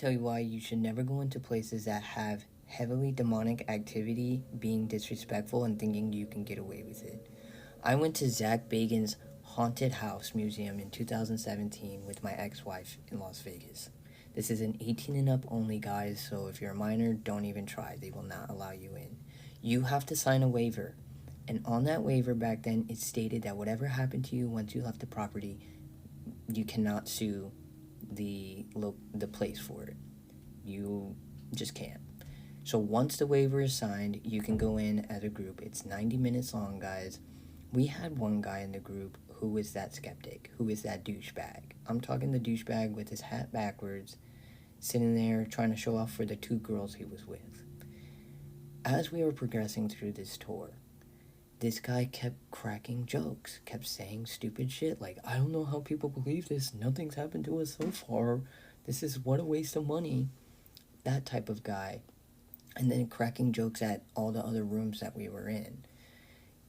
tell you why you should never go into places that have heavily demonic activity being disrespectful and thinking you can get away with it. I went to Zach Bagan's Haunted House Museum in 2017 with my ex-wife in Las Vegas. This is an 18 and up only, guys, so if you're a minor, don't even try. They will not allow you in. You have to sign a waiver, and on that waiver back then, it stated that whatever happened to you once you left the property, you cannot sue the place for it. You just can't. So once the waiver is signed, you can go in as a group. It's 90 minutes long, guys. We had one guy in the group who is that skeptic, who is that douchebag. I'm talking the douchebag with his hat backwards, sitting there trying to show off for the two girls he was with. As we were progressing through this tour, this guy kept cracking jokes, kept saying stupid shit like, I don't know how people believe this, nothing's happened to us so far, this is what a waste of money, that type of guy. And then cracking jokes at all the other rooms that we were in.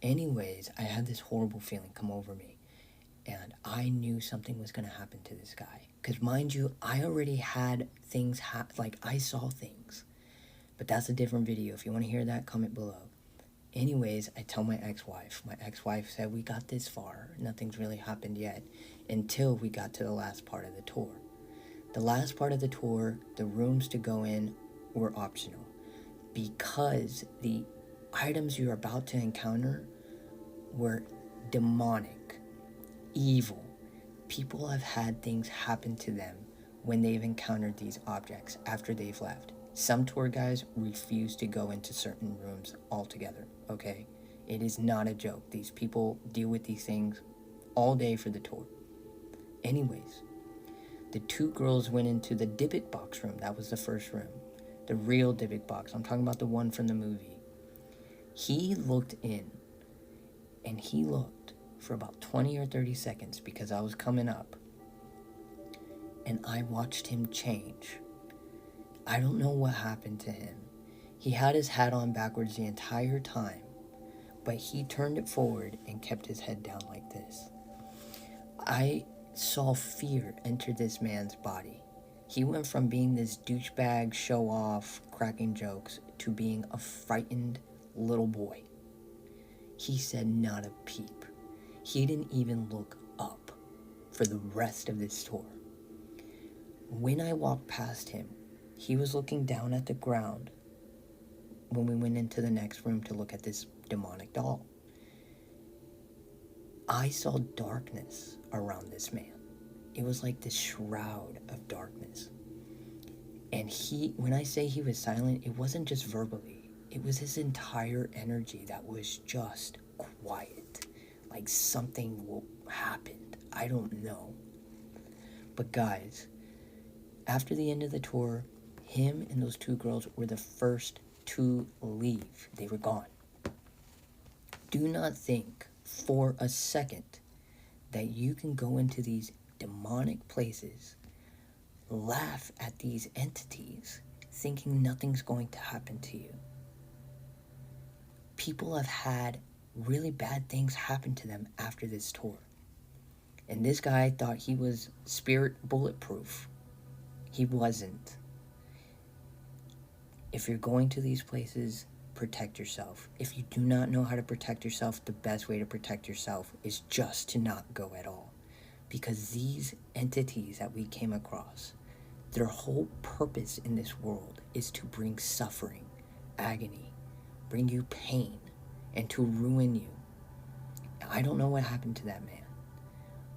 Anyways, I had this horrible feeling come over me, and I knew something was going to happen to this guy. Because mind you, I already had things I saw things. But that's a different video. If you want to hear that, comment below. Anyways, I tell my ex-wife. My ex-wife said, we got this far. Nothing's really happened yet. Until we got to the last part of the tour. The last part of the tour, the rooms to go in were optional. Because the items you're about to encounter were demonic, evil. People have had things happen to them when they've encountered these objects after they've left. Some tour guides refuse to go into certain rooms altogether, okay? It is not a joke. These people deal with these things all day for the tour. Anyways, the two girls went into the Dybbuk box room. That was the first room. The real Dybbuk box. I'm talking about the one from the movie. He looked in, and he looked for about 20 or 30 seconds because I was coming up, and I watched him change. I don't know what happened to him. He had his hat on backwards the entire time, but he turned it forward and kept his head down like this. I saw fear enter this man's body. He went from being this douchebag, show-off, cracking jokes, to being a frightened little boy. He said not a peep. He didn't even look up for the rest of this tour. When I walked past him, he was looking down at the ground when we went into the next room to look at this demonic doll. I saw darkness around this man. It was like this shroud of darkness. And when I say he was silent, it wasn't just verbally. It was his entire energy that was just quiet. Like something happened. I don't know. But guys, after the end of the tour, him and those two girls were the first to leave. They were gone. Do not think for a second that you can go into these demonic places, laugh at these entities, thinking nothing's going to happen to you. People have had really bad things happen to them after this tour. And this guy thought he was spirit bulletproof. He wasn't. If you're going to these places, protect yourself. If you do not know how to protect yourself, the best way to protect yourself is just to not go at all. Because these entities that we came across, their whole purpose in this world is to bring suffering, agony, bring you pain, and to ruin you. I don't know what happened to that man,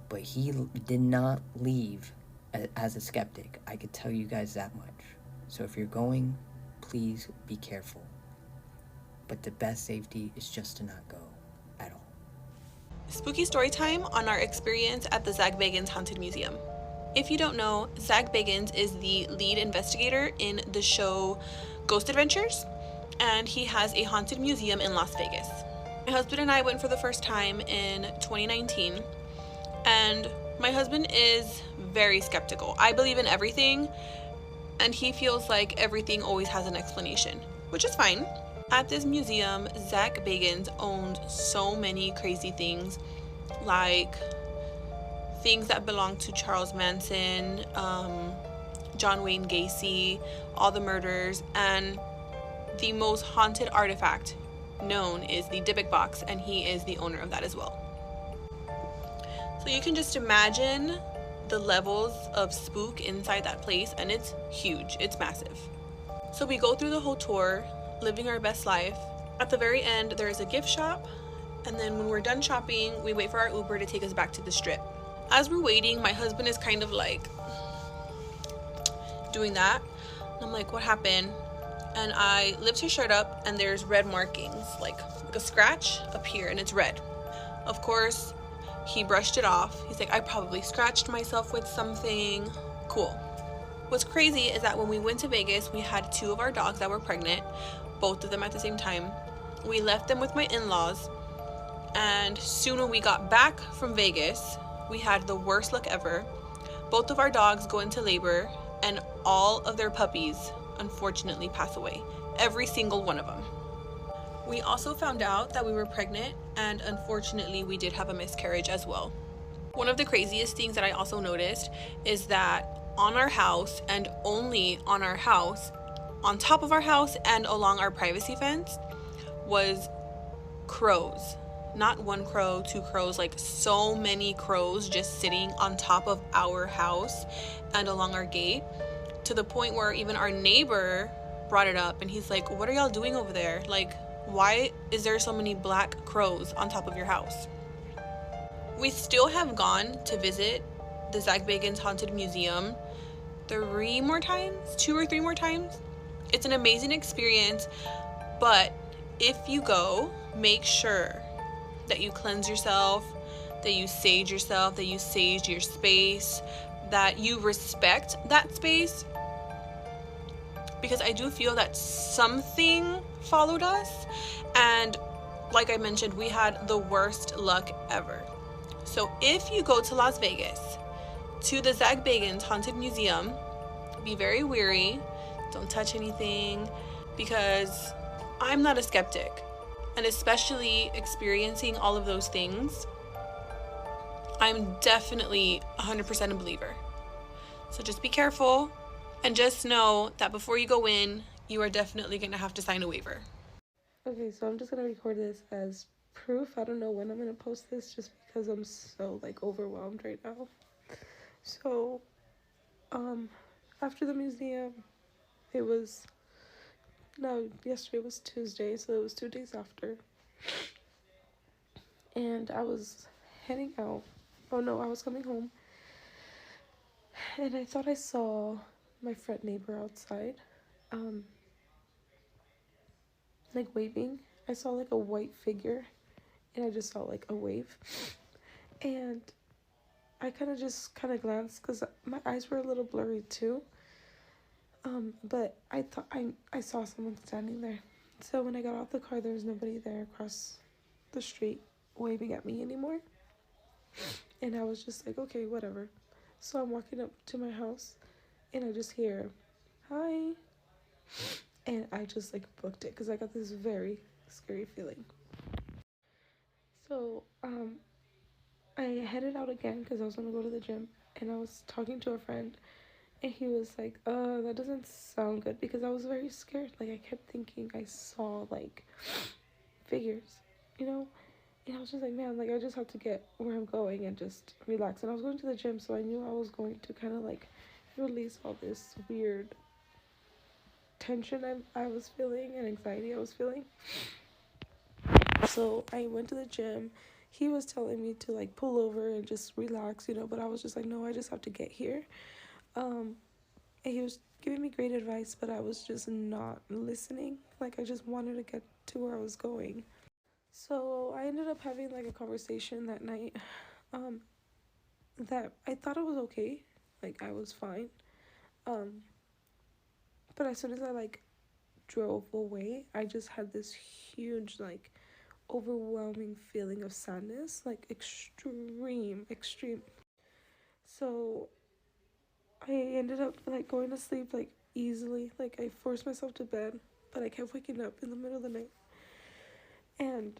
but he did not leave as a skeptic. I could tell you guys that much. So if you're going, please be careful. But the best safety is just to not go at all. Spooky story time on our experience at the Zach Bagan's Haunted Museum. If you don't know, Zach Bagans is the lead investigator in the show Ghost Adventures, and he has a haunted museum in Las Vegas. My husband and I went for the first time in 2019, and my husband is very skeptical. I believe in everything, and he feels like everything always has an explanation, which is fine. At this museum, Zach Bagans owned so many crazy things, like things that belonged to Charles Manson, John Wayne Gacy, all the murders, and the most haunted artifact known is the Dybbuk box, and he is the owner of that as well. So you can just imagine the levels of spook inside that place, and it's huge, it's massive. So we go through the whole tour, living our best life. At the very end, there is a gift shop, and then when we're done shopping, we wait for our Uber to take us back to the strip. As we're waiting, my husband is kind of like doing that, and I'm like, what happened? And I lift his shirt up, and there's red markings, like a scratch up here, and it's red. Of course, he brushed it off. He's like, I probably scratched myself with something. Cool. What's crazy is that when we went to Vegas, we had 2 of our dogs that were pregnant, both of them at the same time. We left them with my in-laws, and soon when we got back from Vegas, we had the worst luck ever. Both of our dogs go into labor, and all of their puppies unfortunately pass away. Every single one of them. We also found out that we were pregnant, and unfortunately we did have a miscarriage as well. One of the craziest things that I also noticed is that on our house, and only on our house, on top of our house and along our privacy fence, was crows. Not 1 crow, 2 crows, like so many crows just sitting on top of our house and along our gate, to the point where even our neighbor brought it up, and he's like, what are y'all doing over there? Like, why is there so many black crows on top of your house? We still have gone to visit the Zak Bagans Haunted Museum 3 more times, 2 or 3 more times. It's an amazing experience, but if you go, make sure that you cleanse yourself, that you sage yourself, that you sage your space, that you respect that space, because I do feel that something followed us, and like I mentioned, we had the worst luck ever. So if you go to Las Vegas, to the Zak Bagans Haunted Museum, be very wary, don't touch anything, because I'm not a skeptic, and especially experiencing all of those things, I'm definitely 100% a believer. So just be careful, and just know that before you go in, you are definitely going to have to sign a waiver. Okay, so I'm just going to record this as proof. I don't know when I'm going to post this, just because I'm so, overwhelmed right now. So, after the museum, yesterday was Tuesday, so it was 2 days after. And I was heading out. Oh no, I was coming home. And I thought I saw my front neighbor outside, waving. I saw a white figure, and I just saw a wave. And I kind of glanced, because my eyes were a little blurry too. But I thought I saw someone standing there. So when I got out the car, there was nobody there across the street waving at me anymore. And I was just like, okay, whatever. So I'm walking up to my house, and I just hear, hi. And I just booked it, because I got this very scary feeling. So I headed out again, because I was going to go to the gym, and I was talking to a friend, and he was like, that doesn't sound good, because I was very scared. I kept thinking I saw figures, and I was just like, man, I just have to get where I'm going and just relax. And I was going to the gym, so I knew I was going to kind of release all this weird tension I was feeling, and anxiety I was feeling. So I went to the gym. He was telling me to pull over and just relax, but I was just like, no, I just have to get here. And he was giving me great advice, but I was just not listening. I just wanted to get to where I was going. So I ended up having a conversation that night, that I thought it was okay. I was fine. But as soon as I drove away, I just had this huge overwhelming feeling of sadness, extreme. So I ended up going to sleep easily. I forced myself to bed, but I kept waking up in the middle of the night. And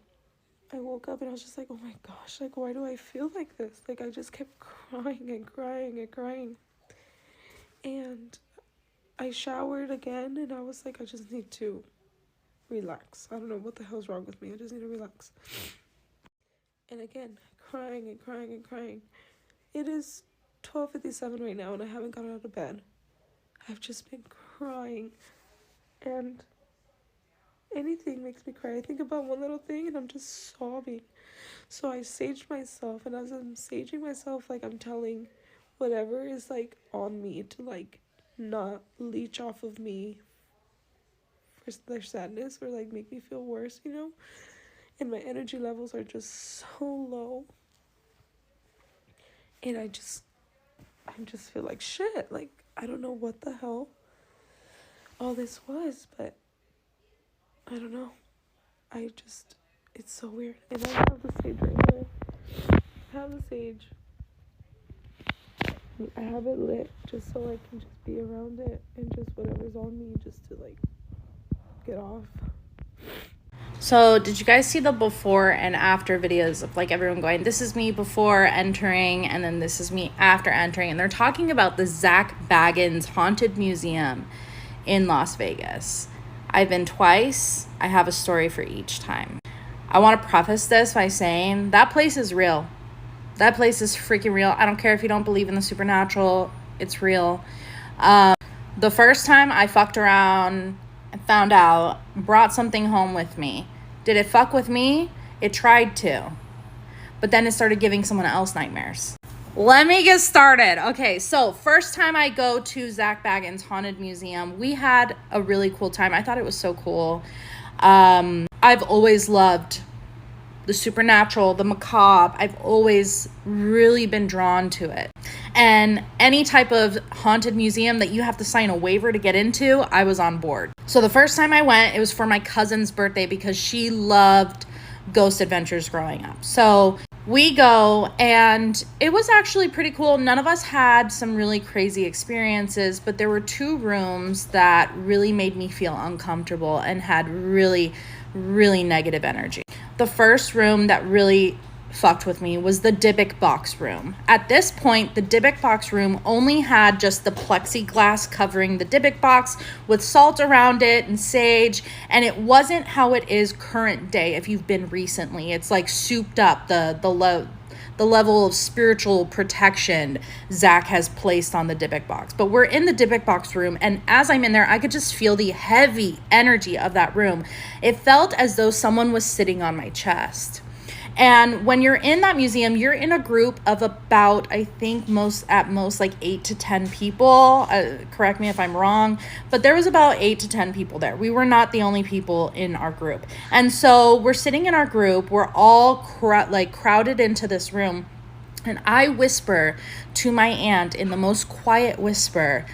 I woke up, and I was just like, oh my gosh, why do I feel like this? I just kept crying and crying and crying. And I showered again, and I was like, I just need to relax. I don't know what the hell's wrong with me. I just need to relax. And again, crying and crying and crying. It is 12:57 right now, and I haven't got out of bed. I've just been crying, and anything makes me cry. I think about one little thing, and I'm just sobbing. So I saged myself, and as I'm saging myself, like, I'm telling whatever is, like, on me to, like, not leech off of me for their sadness or, like, make me feel worse, you know? And my energy levels are just so low. And I just feel like shit. Like, I don't know what the hell all this was, but I don't know. It's so weird. And I have the sage right here. I have the sage. I have it lit just so I can just be around it and just whatever's on me just to, like, get off. So did you guys see the before and after videos of, like, everyone going, this is me before entering and then this is me after entering? And they're talking about the Zak Bagans Haunted Museum in Las Vegas. I've been twice. I have a story for each time. I want to preface this by saying that place is real. That place is freaking real. I don't care if you don't believe in the supernatural. It's real. The first time I fucked around and found out, brought something home with me. Did it fuck with me? It tried to. But then it started giving someone else nightmares. Let me get started. Okay, so first time I go to Zak Bagans Haunted Museum, we had a really cool time. I thought it was so cool. I've always loved the supernatural, the macabre. I've always really been drawn to it. And any type of haunted museum that you have to sign a waiver to get into, I was on board. So the first time I went, it was for my cousin's birthday because she loved ghost adventures growing up. So we go, and it was actually pretty cool. None of us had some really crazy experiences, but there were 2 rooms that really made me feel uncomfortable and had really, really negative energy. The first room that really fucked with me was the Dybbuk box room. At this point, the Dybbuk box room only had just the plexiglass covering the Dybbuk box with salt around it and sage, and it wasn't how it is current day if you've been recently. It's like souped up, the level of spiritual protection Zak has placed on the Dybbuk box. But we're in the Dybbuk box room, and as I'm in there, I could just feel the heavy energy of that room. It felt as though someone was sitting on my chest. And when you're in that museum, you're in a group of about, I think at most like 8 to 10 people. Correct me if I'm wrong, but there was about 8 to 10 people there. We were not the only people in our group. And so we're sitting in our group. We're all crowded into this room. And I whisper to my aunt in the most quiet whisper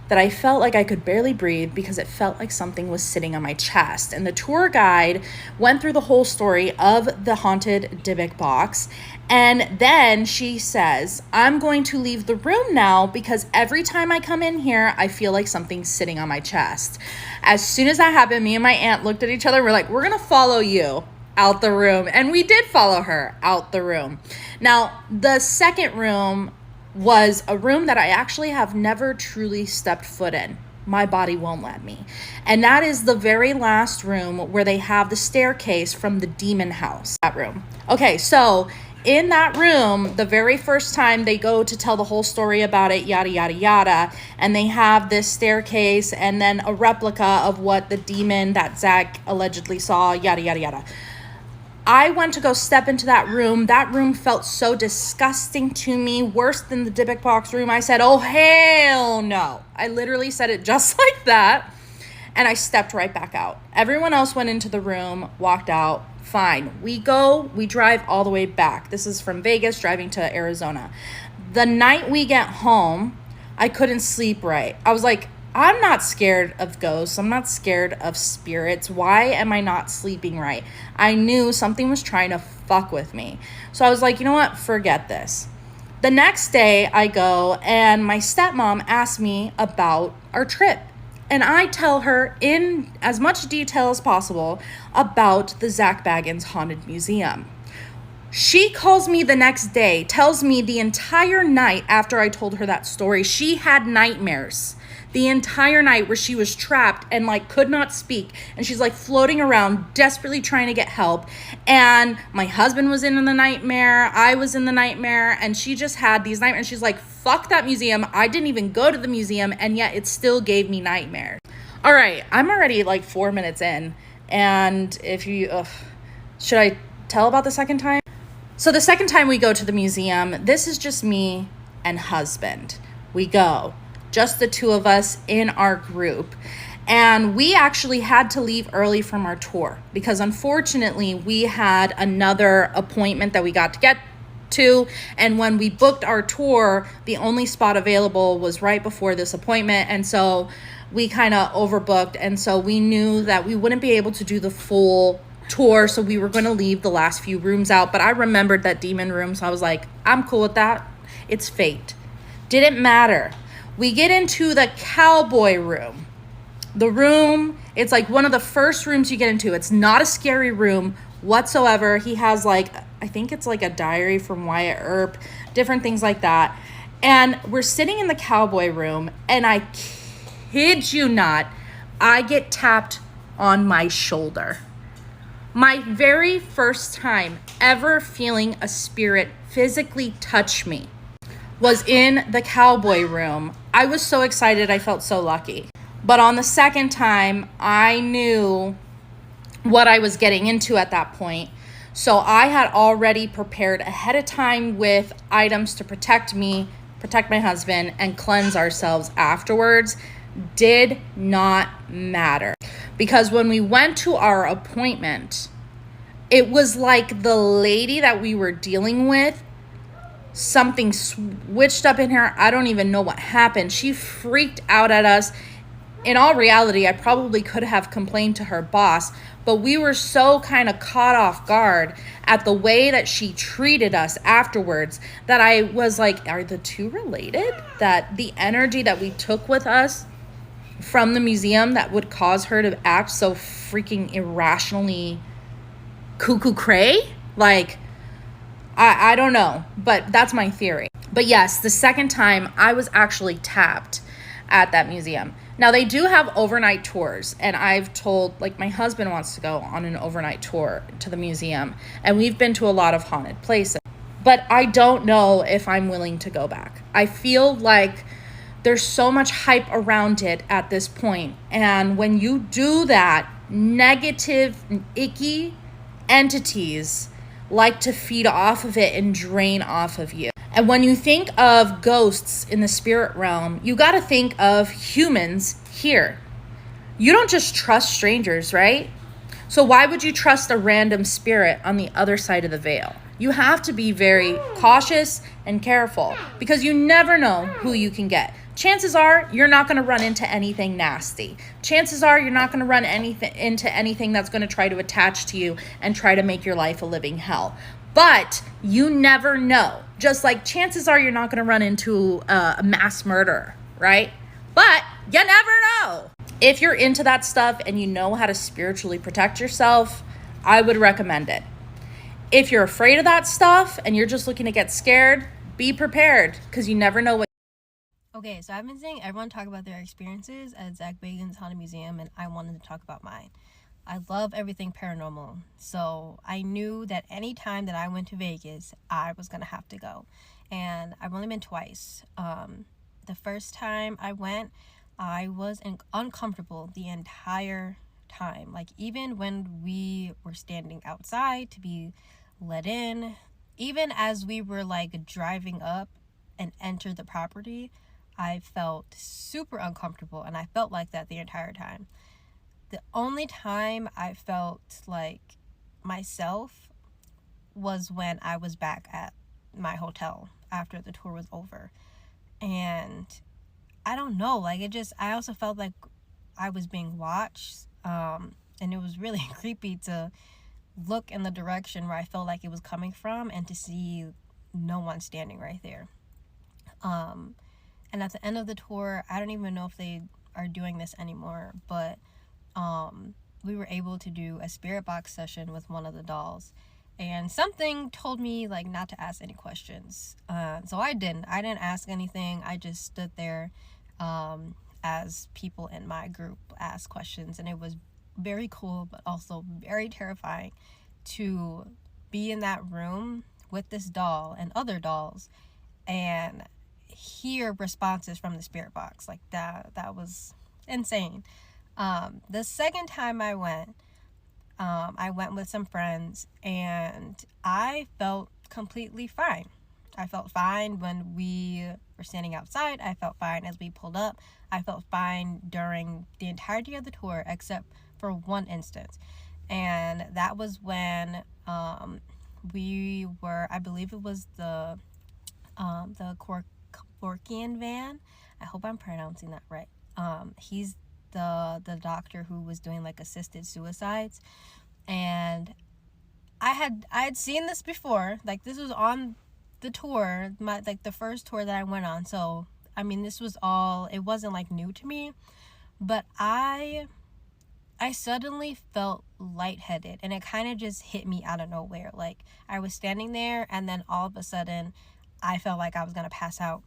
that I felt like I could barely breathe because it felt like something was sitting on my chest. And the tour guide went through the whole story of the haunted Dybbuk box. And then she says, I'm going to leave the room now because every time I come in here, I feel like something's sitting on my chest. As soon as that happened, me and my aunt looked at each other. We're like, we're going to follow you out the room. And we did follow her out the room. Now, the second room was a room that I actually have never truly stepped foot in. My body won't let me. And that is the very last room where they have the staircase from the demon house. That room. Okay, so in that room, the very first time they go to tell the whole story about it, yada, yada, yada, and they have this staircase and then a replica of what the demon that Zak allegedly saw, yada, yada, yada. I went to go step into that room. That room felt so disgusting to me, worse than the Dybbuk box room. I said, oh, hell no. I literally said it just like that, and I stepped right back out. Everyone else went into the room, walked out. Fine. We drive all the way back. This is from Vegas, driving to Arizona. The night we get home, I couldn't sleep right. I was like, I'm not scared of ghosts. I'm not scared of spirits. Why am I not sleeping right? I knew something was trying to fuck with me. So I was like, you know what? Forget this. The next day I go and my stepmom asked me about our trip. And I tell her in as much detail as possible about the Zak Bagans Haunted Museum. She calls me the next day, tells me the entire night after I told her that story, she had nightmares the entire night, where she was trapped and like could not speak, and she's like floating around desperately trying to get help. And my husband was in the nightmare, I was in the nightmare, and she just had these nightmares. She's like, fuck that museum, I didn't even go to the museum, and yet it still gave me nightmares. All right, I'm already like 4 minutes in, and if you should I tell about the second time? So the second time we go to the museum, this is just me and husband. We go, just the two of us in our group. And we actually had to leave early from our tour because unfortunately we had another appointment that we got to get to. And when we booked our tour, the only spot available was right before this appointment. And so we kind of overbooked. And so we knew that we wouldn't be able to do the full tour, so we were going to leave the last few rooms out. But I remembered that demon room, so I was like, I'm cool with that. It's fate. Didn't matter. We get into the cowboy room. The room, it's like one of the first rooms you get into. It's not a scary room whatsoever. He has like, I think it's like a diary from Wyatt Earp, different things like that. And we're sitting in the cowboy room, and I kid you not, I get tapped on my shoulder. My very first time ever feeling a spirit physically touch me was in the cowboy room. I was so excited, I felt so lucky. But on the second time, I knew what I was getting into at that point. So I had already prepared ahead of time with items to protect me, protect my husband, and cleanse ourselves afterwards. Did not matter. Because when we went to our appointment, it was like the lady that we were dealing with, something switched up in her. I don't even know what happened. She freaked out at us. In all reality, I probably could have complained to her boss, but we were so kind of caught off guard at the way that she treated us afterwards that I was like, are the two related? That the energy that we took with us from the museum that would cause her to act so freaking irrationally cuckoo cray? Like, I don't know, but that's my theory. But yes, the second time I was actually tapped at that museum. Now they do have overnight tours, and I've told, like, my husband wants to go on an overnight tour to the museum, and we've been to a lot of haunted places, but I don't know if I'm willing to go back. I feel like there's so much hype around it at this point, and when you do that, negative, icky entities like to feed off of it and drain off of you. And when you think of ghosts in the spirit realm, you got to think of humans here. You don't just trust strangers, right? So why would you trust a random spirit on the other side of the veil? You have to be very cautious and careful because you never know who you can get. Chances are you're not going to run into anything nasty. Chances are you're not going to run into anything that's going to try to attach to you and try to make your life a living hell. But you never know. Just like chances are you're not going to run into a mass murderer, right? But you never know. If you're into that stuff and you know how to spiritually protect yourself, I would recommend it. If you're afraid of that stuff and you're just looking to get scared, be prepared because you never know what. Okay, so I've been seeing everyone talk about their experiences at Zach Bagan's Haunted Museum, and I wanted to talk about mine. I love everything paranormal, so I knew that any time that I went to Vegas, I was going to have to go. And I've only been twice. The first time I went, I was uncomfortable the entire time. Like, even when we were standing outside to be let in, even as we were, like, driving up and enter the property, I felt super uncomfortable, and I felt like that the entire time. The only time I felt like myself was when I was back at my hotel after the tour was over. And I don't know, like, I also felt like I was being watched. And it was really creepy to look in the direction where I felt like it was coming from and to see no one standing right there. And at the end of the tour, I don't even know if they are doing this anymore, but we were able to do a spirit box session with one of the dolls, and something told me, like, not to ask any questions. So I didn't ask anything. I just stood there. as people in my group asked questions, and it was very cool but also very terrifying to be in that room with this doll and other dolls and hear responses from the spirit box. Like that was insane. The second time I went with some friends, and I felt completely fine. I felt fine when we were standing outside. I felt fine as we pulled up. I felt fine during the entirety of the tour, except for one instance. And that was when we were, I believe it was the Corkian van. I hope I'm pronouncing that right. He's the doctor who was doing like assisted suicides, and I had seen this before. Like, this was on the tour, the first tour that I went on. So I mean, this was all, it wasn't like new to me, but I suddenly felt lightheaded, and it kind of just hit me out of nowhere. Like, I was standing there, and then all of a sudden I felt like I was gonna pass out.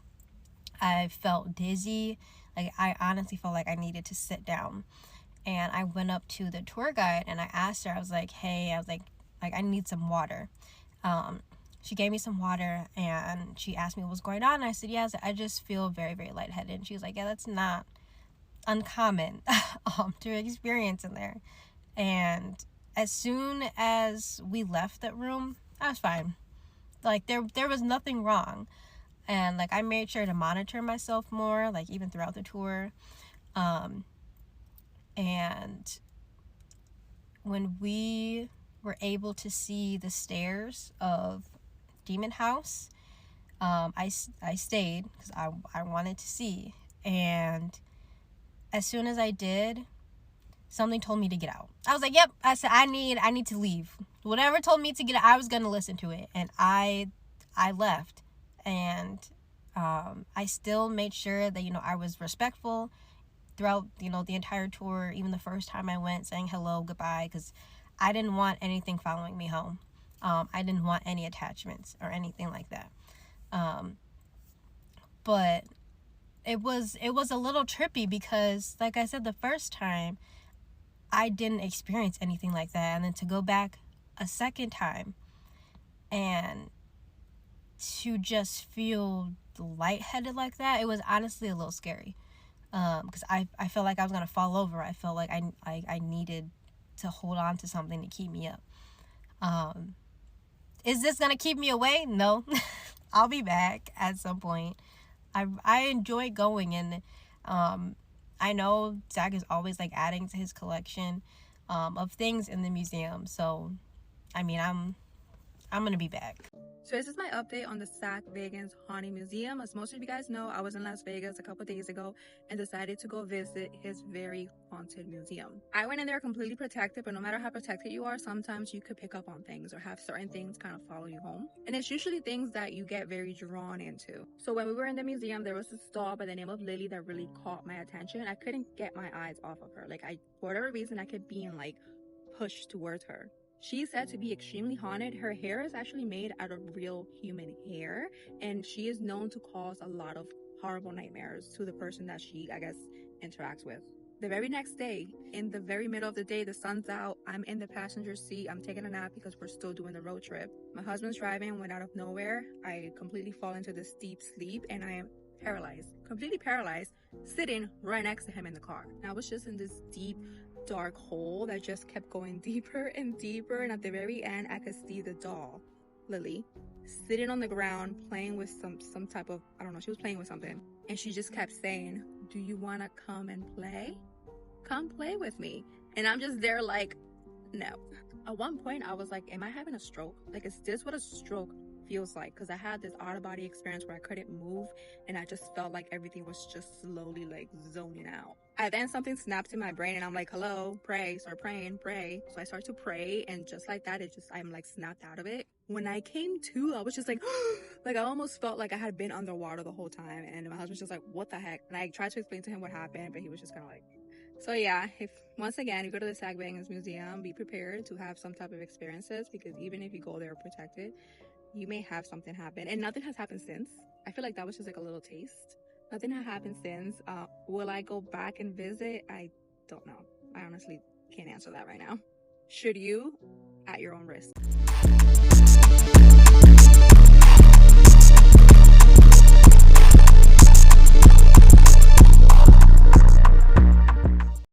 I felt dizzy. Like, I honestly felt like I needed to sit down. And I went up to the tour guide and I asked her, I was like, hey, I need some water. She gave me some water, and she asked me what was going on. And I said, yes, I just feel very, very lightheaded. And she was like, yeah, that's not uncommon to experience in there. And as soon as we left that room, I was fine. Like, there was nothing wrong. And like, I made sure to monitor myself more, like even throughout the tour. And when we were able to see the stairs of Demon House, I stayed because I wanted to see. And as soon as I did, something told me to get out. I was like, yep. I said, I need to leave. Whatever told me to get out, I was gonna listen to it. And I left. And I still made sure that, I was respectful throughout, the entire tour, even the first time I went, saying hello, goodbye, because I didn't want anything following me home. I didn't want any attachments or anything like that. But it was a little trippy because, like I said, the first time I didn't experience anything like that. And then to go back a second time and to just feel lightheaded like that, it was honestly a little scary. Because I felt like I was gonna fall over. I felt like I needed to hold on to something to keep me up. Is this gonna keep me away? No. I'll be back at some point. I enjoy going, and I know Zach is always like adding to his collection of things in the museum. So I mean, I'm gonna be back. So this is my update on the Zach Bagan's Haunted Museum. As most of you guys know, I was in Las Vegas a couple days ago and decided to go visit his very haunted museum. I went in there completely protected, but no matter how protected you are, sometimes you could pick up on things or have certain things kind of follow you home. And it's usually things that you get very drawn into. So when we were in the museum, there was this doll by the name of Lily that really caught my attention. I couldn't get my eyes off of her. Like, for whatever reason, I kept being like pushed towards her. She's said to be extremely haunted. Her hair is actually made out of real human hair, and she is known to cause a lot of horrible nightmares to the person that she, I guess, interacts with. The very next day, in the very middle of the day, the sun's out, I'm in the passenger seat, I'm taking a nap because we're still doing the road trip. My husband's driving, went out of nowhere. I completely fall into this deep sleep, and I am paralyzed, completely paralyzed, sitting right next to him in the car. And I was just in this deep, dark hole that just kept going deeper and deeper, and at the very end I could see the doll, Lily, sitting on the ground playing with some type of, I don't know, she was playing with something, and she just kept saying, do you want to come and play? Come play with me. And I'm just there like, no. At one point I was like, am I having a stroke? Like, is this what a stroke feels like? Because I had this out-of-body experience where I couldn't move, and I just felt like everything was just slowly like zoning out. And then something snapped in my brain, and I'm like, hello, pray. Start praying, pray. So I start to pray, and just like that, I'm like snapped out of it. When I came to, I was just like, like I almost felt like I had been underwater the whole time. And my husband's just like, what the heck? And I tried to explain to him what happened, but he was just kind of like, so yeah, if once again you go to the Zach Bagan's Museum, be prepared to have some type of experiences, because even if you go there protected, you may have something happen. And nothing has happened since. I feel like that was just like a little taste. Nothing had happened since. Will I go back and visit? I don't know. I honestly can't answer that right now. Should you? At your own risk.